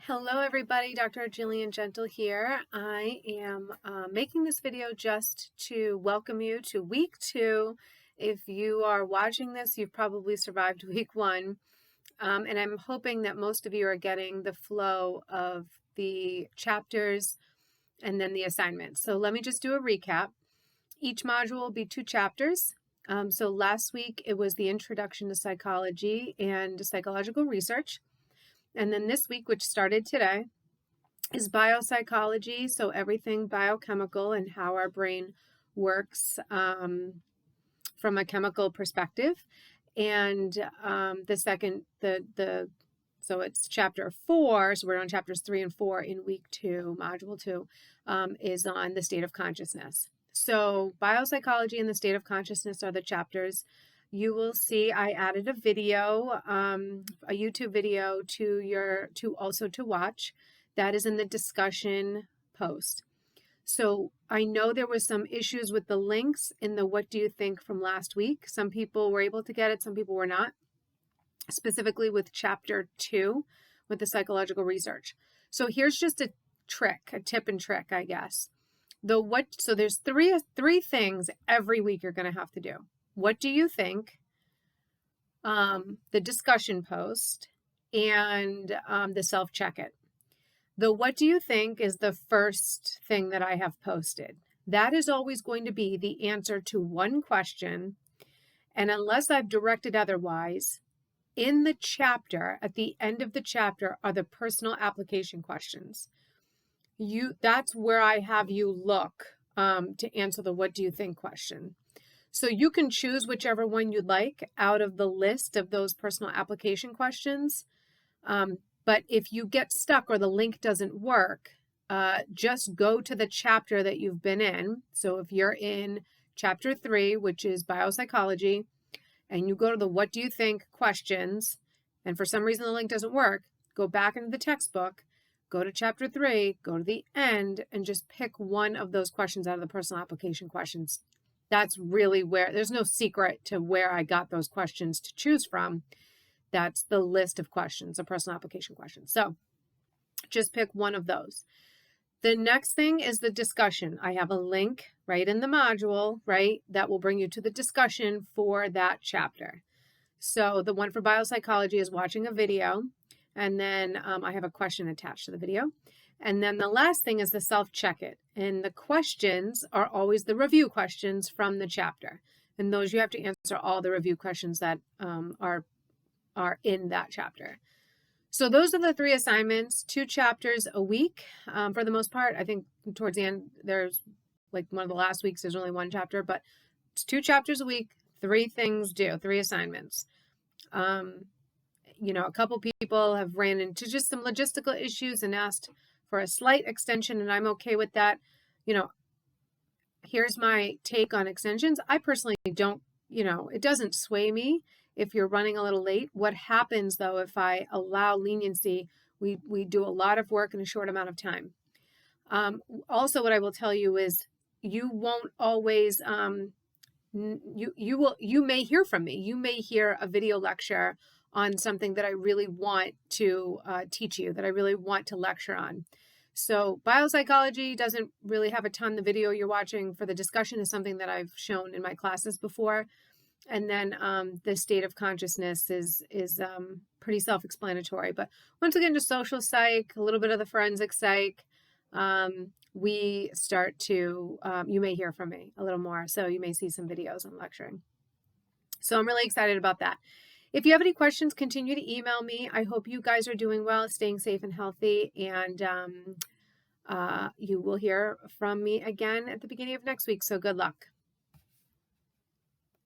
Hello everybody, Dr. Jillian Gentle here. I am making this video just to welcome you to week 2. If you are watching this, you've probably survived week 1. And I'm hoping that most of you are getting the flow of the chapters and then the assignments. So let me just do a recap. Each module will be 2 chapters. So last week it was the Introduction to Psychology and Psychological Research. And then this week, which started today, is biopsychology, so everything biochemical and how our brain works from a chemical perspective. And so it's chapter 4, so we're on chapters 3 and 4 in week 2, module 2, is on the state of consciousness. So biopsychology and the state of consciousness are the chapters. You will see I added a video, a YouTube video to watch. That is in the discussion post. So I know there was some issues with the links in the what do you think from last week. Some people were able to get it, some people were not, specifically with chapter 2 with the psychological research. So here's just a tip and trick, I guess. So there's three things every week you're going to have to do. What do you think? The discussion post and the self-check-it. The what do you think is the first thing that I have posted. That is always going to be the answer to one question. And unless I've directed otherwise, in the chapter, at the end of the chapter, are the personal application questions. That's where I have you look to answer the what do you think question. So you can choose whichever one you'd like out of the list of those personal application questions. But if you get stuck or the link doesn't work, just go to the chapter that you've been in. So if you're in chapter 3, which is biopsychology, and you go to the what do you think questions, and for some reason the link doesn't work, go back into the textbook, go to chapter 3, go to the end, and just pick one of those questions out of the personal application questions. That's really where, there's no secret to where I got those questions to choose from. That's the list of questions, the personal application questions. So just pick one of those. The next thing is the discussion. I have a link right in the module, right, that will bring you to the discussion for that chapter. So the one for biopsychology is watching a video, and then I have a question attached to the video. And then the last thing is the self-check-it. And the questions are always the review questions from the chapter. And those you have to answer all the review questions that are in that chapter. So those are the 3 assignments, 2 chapters a week for the most part. I think towards the end, there's like one of the last weeks, there's only 1 chapter, but it's 2 chapters a week, 3 things due, 3 assignments. A couple people have ran into just some logistical issues and asked for a slight extension, and I'm okay with that. Here's my take on extensions. I personally don't, it doesn't sway me if you're running a little late. What happens though, if I allow leniency, we do a lot of work in a short amount of time. Also, what I will tell you is you won't always, you may hear from me. You may hear a video lecture on something that I really want to teach you, that I really want to lecture on. So biopsychology doesn't really have a ton. The video you're watching for the discussion is something that I've shown in my classes before. And then the state of consciousness is pretty self-explanatory. But once again, just social psych, a little bit of the forensic psych, we start to, you may hear from me a little more. So you may see some videos on lecturing. So I'm really excited about that. If you have any questions, continue to email me. I hope you guys are doing well, staying safe and healthy, and you will hear from me again at the beginning of next week. So good luck.